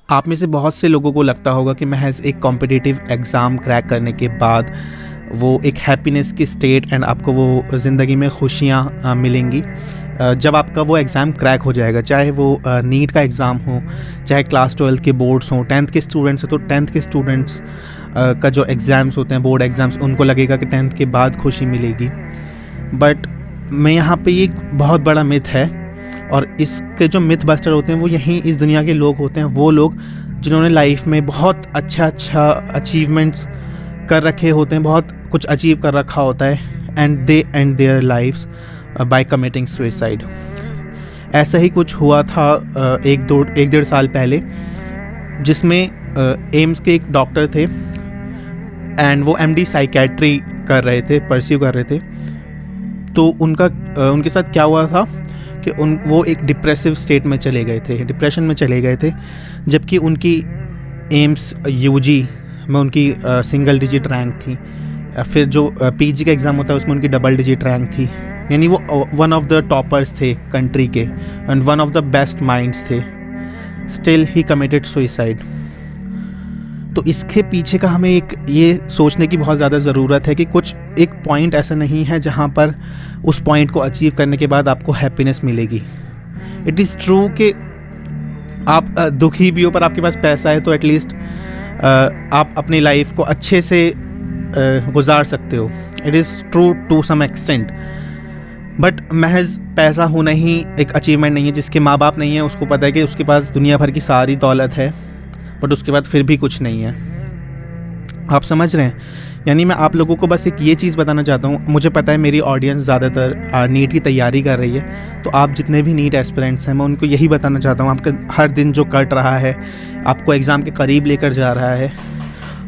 आप में से बहुत से लोगों को लगता होगा कि महज एक कॉम्पिटिटिव एग्ज़ाम क्रैक करने के बाद वो एक हैप्पीनेस की स्टेट एंड आपको वो ज़िंदगी में खुशियाँ मिलेंगी जब आपका वो एग्ज़ाम क्रैक हो जाएगा। चाहे वो नीट का एग्ज़ाम हो, चाहे क्लास 12 के बोर्ड्स हों, 10th के स्टूडेंट्स हैं तो 10th के स्टूडेंट्स का जो एग्ज़ाम्स होते हैं, बोर्ड एग्ज़ाम्स, उनको लगेगा कि 10th के बाद खुशी मिलेगी। बट मैं यहाँ पे एक बहुत बड़ा मिथ है, और इसके जो मिथ बस्टर होते हैं वो यहीं इस दुनिया के लोग होते हैं, वो लोग जिन्होंने लाइफ में बहुत अच्छा अचीवमेंट्स कर रखे होते हैं, बहुत कुछ अचीव कर रखा होता है, and they and their lives by committing suicide. ऐसा ही कुछ हुआ था एक डेढ़ साल पहले, जिसमें एम्स के एक डॉक्टर थे एंड वो MD साइकेट्री कर रहे थे, परस्यू कर रहे थे। तो उनके साथ क्या हुआ था कि वो एक डिप्रेसिव स्टेट में चले गए थे, डिप्रेशन में चले गए थे, जबकि उनकी एम्स UG में उनकी सिंगल डिजिट रैंक थी। फिर जो PG का एग्ज़ाम होता है उसमें उनकी डबल डिजिट रैंक थी, यानी वो वन ऑफ द टॉपर्स थे कंट्री के and one of the best minds थे। स्टिल ही कमिटेड सुसाइड। तो इसके पीछे का हमें एक ये सोचने की बहुत ज़्यादा ज़रूरत है कि कुछ एक पॉइंट ऐसा नहीं है जहाँ पर उस पॉइंट को अचीव करने के बाद आपको हैप्पीनेस मिलेगी। इट इज़ ट्रू कि आप दुखी भी हो पर आपके पास पैसा है तो एटलीस्ट आप अपनी लाइफ को अच्छे से गुजार सकते हो। It is true to some extent, but महज पैसा होना ही एक अचीवमेंट नहीं है। जिसके माँ बाप नहीं है उसको पता है कि उसके पास दुनिया भर की सारी दौलत है बट उसके बाद फिर भी कुछ नहीं है। आप समझ रहे हैं? यानी मैं आप लोगों को बस एक ये चीज़ बताना चाहता हूँ, मुझे पता है मेरी ऑडियंस ज़्यादातर नीट की तैयारी कर रही है, तो आप जितने भी नीट एस्पिरेंट्स हैं मैं उनको यही बताना चाहता हूँ, आपका हर दिन जो कट रहा है आपको एग्ज़ाम के करीब लेकर जा रहा है,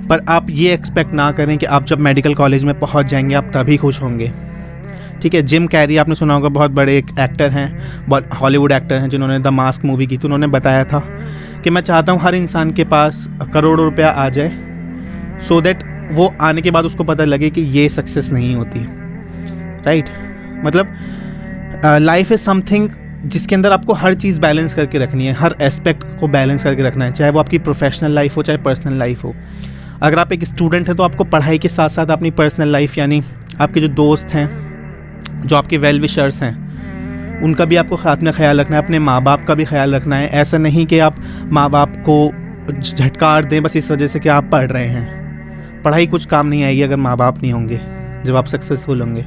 पर आप ये एक्सपेक्ट ना करें कि आप जब मेडिकल कॉलेज में पहुँच जाएंगे आप तभी खुश होंगे। ठीक है, जिम कैरी आपने सुना होगा, बहुत बड़े एक एक्टर हैं, बहुत हॉलीवुड एक्टर हैं, जिन्होंने द मास्क मूवी की, तो उन्होंने बताया था कि मैं चाहता हूँ हर इंसान के पास करोड़ों रुपया आ जाए, सो दैट वो आने के बाद उसको पता लगे कि ये सक्सेस नहीं होती। राइट? मतलब लाइफ इज़ समथिंग जिसके अंदर आपको हर चीज़ बैलेंस करके रखनी है, हर एस्पेक्ट को बैलेंस करके रखना है, चाहे वो आपकी प्रोफेशनल लाइफ हो चाहे पर्सनल लाइफ हो। अगर आप एक स्टूडेंट हैं तो आपको पढ़ाई के साथ साथ अपनी पर्सनल लाइफ, यानी आपके जो दोस्त हैं, जो आपके वेल विशर्स हैं, उनका भी आपको हाथ में ख्याल रखना है, अपने माँ बाप का भी ख्याल रखना है। ऐसा नहीं कि आप माँ बाप को झटकार दें बस इस वजह से कि आप पढ़ रहे हैं। पढ़ाई कुछ काम नहीं आएगी अगर माँ बाप नहीं होंगे, जब आप सक्सेसफुल होंगे।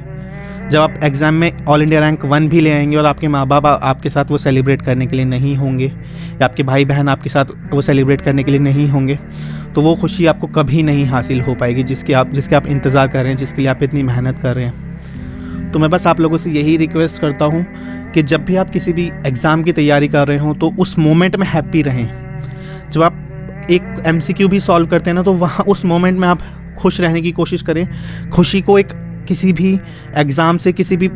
जब आप एग्ज़ाम में ऑल इंडिया रैंक 1 भी ले आएंगे और आपके माँ बाप आपके साथ वो सेलिब्रेट करने के लिए नहीं होंगे, या आपके भाई बहन आपके साथ वो सेलिब्रेट करने के लिए नहीं होंगे, तो वो खुशी आपको कभी नहीं हासिल हो पाएगी जिसके आप इंतज़ार कर रहे हैं, जिसके लिए आप इतनी मेहनत कर रहे हैं। तो मैं बस आप लोगों से यही रिक्वेस्ट करता हूँ कि जब भी आप किसी भी एग्ज़ाम की तैयारी कर रहे हो तो उस मोमेंट में हैप्पी रहें। जब आप एक MCQ भी सॉल्व करते हैं ना, तो वहाँ उस मोमेंट में आप खुश रहने की कोशिश करें। खुशी को एक किसी भी एग्ज़ाम से, किसी भी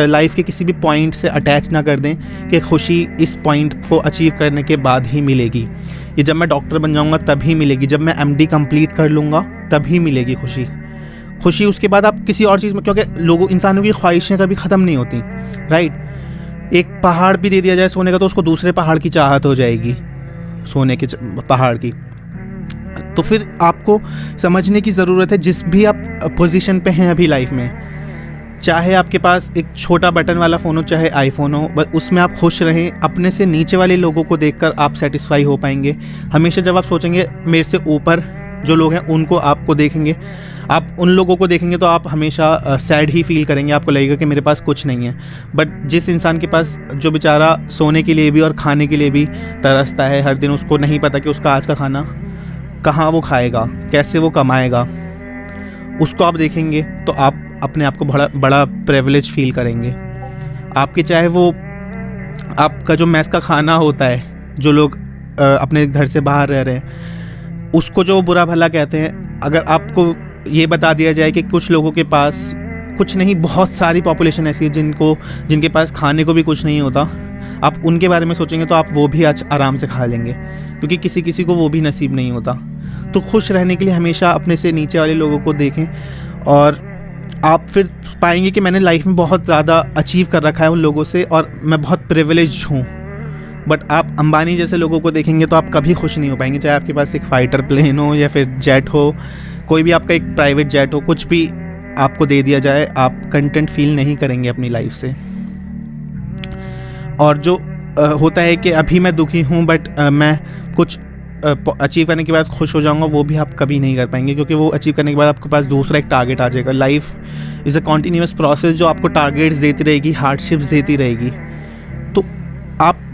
लाइफ के किसी भी पॉइंट से अटैच ना कर दें कि खुशी इस पॉइंट को अचीव करने के बाद ही मिलेगी, ये जब मैं डॉक्टर बन जाऊँगा तभी मिलेगी, जब मैं MD कंप्लीट कर लूँगा तभी मिलेगी खुशी उसके बाद आप किसी और चीज़ में, क्योंकि इंसानों की ख्वाहिशें कभी ख़त्म नहीं होती। राइट? एक पहाड़ भी दे दिया जाए सोने का तो उसको दूसरे पहाड़ की चाहत हो जाएगी, सोने के पहाड़ की। तो फिर आपको समझने की ज़रूरत है, जिस भी आप पोजीशन पे हैं अभी लाइफ में, चाहे आपके पास एक छोटा बटन वाला फ़ोन हो चाहे आईफोन हो, बस उसमें आप खुश रहें। अपने से नीचे वाले लोगों को देखकर आप सेटिस्फाई हो पाएंगे। हमेशा जब आप सोचेंगे मेरे से ऊपर जो लोग हैं उनको आपको देखेंगे, आप उन लोगों को देखेंगे तो आप हमेशा सैड ही फील करेंगे, आपको लगेगा कि मेरे पास कुछ नहीं है। बट जिस इंसान के पास, जो बेचारा सोने के लिए भी और खाने के लिए भी तरसता है हर दिन, उसको नहीं पता कि उसका आज का खाना कहाँ वो खाएगा, कैसे वो कमाएगा, उसको आप देखेंगे तो आप अपने आप को बड़ा प्रिविलेज फील करेंगे। आपके चाहे वो आपका जो मैस का खाना होता है, जो लोग अपने घर से बाहर रह रहे हैं उसको जो बुरा भला कहते हैं, अगर आपको ये बता दिया जाए कि कुछ लोगों के पास कुछ नहीं, बहुत सारी पॉपुलेशन ऐसी है जिनके पास खाने को भी कुछ नहीं होता, आप उनके बारे में सोचेंगे तो आप वो भी आज आराम से खा लेंगे, क्योंकि किसी को वो भी नसीब नहीं होता। तो खुश रहने के लिए हमेशा अपने से नीचे वाले लोगों को देखें और आप फिर पाएंगे कि मैंने लाइफ में बहुत ज़्यादा अचीव कर रखा है उन लोगों से और मैं बहुत प्रिविलेज हूँ। बट आप अंबानी जैसे लोगों को देखेंगे तो आप कभी खुश नहीं हो पाएंगे, चाहे आपके पास एक फाइटर प्लेन हो या फिर जेट हो, कोई भी आपका एक प्राइवेट जेट हो, कुछ भी आपको दे दिया जाए, आप कंटेंट फील नहीं करेंगे अपनी लाइफ से। और जो होता है कि अभी मैं दुखी हूँ बट मैं कुछ अचीव करने के बाद खुश हो जाऊँगा, वो भी आप कभी नहीं कर पाएंगे, क्योंकि वो अचीव करने के बाद आपके पास दूसरा एक टारगेट आ जाएगा। Life is a continuous process जो आपको टारगेट्स देती रहेगी, हार्डशिप्स देती रहेगी। तो आप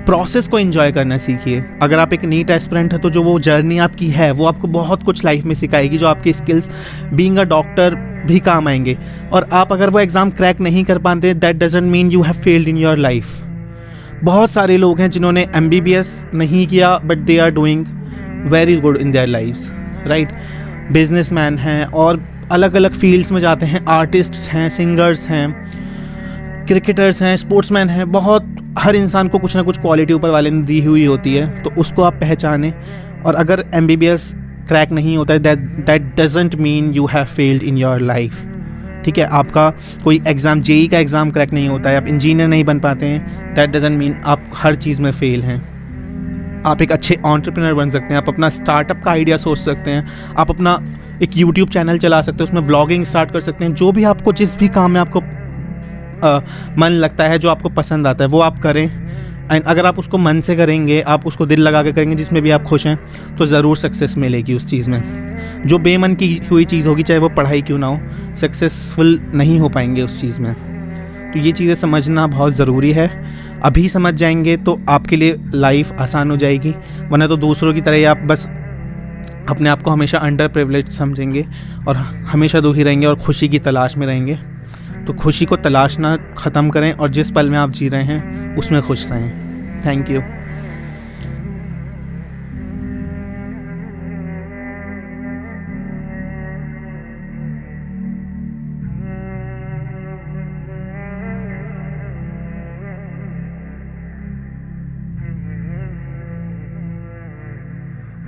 प्रोसेस को एंजॉय करना सीखिए। अगर आप एक नीट एस्पिरेंट है तो जो वो जर्नी आपकी है वो आपको बहुत कुछ लाइफ में सिखाएगी, जो आपकी स्किल्स बीइंग अ डॉक्टर भी काम आएंगे। और आप अगर वो एग्ज़ाम क्रैक नहीं कर पाते, that doesn't mean you have failed in your life. बहुत सारे लोग हैं जिन्होंने MBBS नहीं किया but they are doing very good in their lives, right. Businessman हैं और अलग अलग फील्ड्स में जाते हैं, आर्टिस्ट्स हैं, सिंगर्स हैं, क्रिकेटर्स हैं, स्पोर्ट्समैन हैं। बहुत हर इंसान को कुछ ना कुछ क्वालिटी ऊपर वाले ने दी हुई होती है, तो उसको आप पहचानें। और अगर MBBS क्रैक नहीं होता है, that doesn't mean you have failed in your life, ठीक है। आपका कोई एग्ज़ाम, JEE का एग्ज़ाम क्रैक नहीं होता है, आप इंजीनियर नहीं बन पाते हैं, दैट डजंट मीन आप हर चीज़ में फेल हैं। आप एक अच्छे एंटरप्रेन्योर बन सकते हैं, आप अपना स्टार्टअप का आइडिया सोच सकते हैं, आप अपना एक YouTube चैनल चला सकते हैं, उसमें व्लॉगिंग स्टार्ट कर सकते हैं। जो भी आपको, जिस भी काम में आपको मन लगता है, जो आपको पसंद आता है, वो आप करें। एंड अगर आप उसको मन से करेंगे, आप उसको दिल लगा कर करेंगे, जिसमें भी आप खुश हैं, तो ज़रूर सक्सेस मिलेगी उस चीज़ में। जो बेमन की हुई चीज़ होगी, चाहे वो पढ़ाई क्यों ना हो, सक्सेसफुल नहीं हो पाएंगे उस चीज़ में। तो ये चीज़ें समझना बहुत ज़रूरी है। अभी समझ जाएंगे तो आपके लिए लाइफ आसान हो जाएगी, वरना तो दूसरों की तरह ही आप बस अपने आप को हमेशा अंडर प्रिविलेज समझेंगे और हमेशा दुखी रहेंगे और खुशी की तलाश में रहेंगे। तो खुशी को तलाशना ख़त्म करें और जिस पल में आप जी रहे हैं उसमें खुश रहें। Thank you.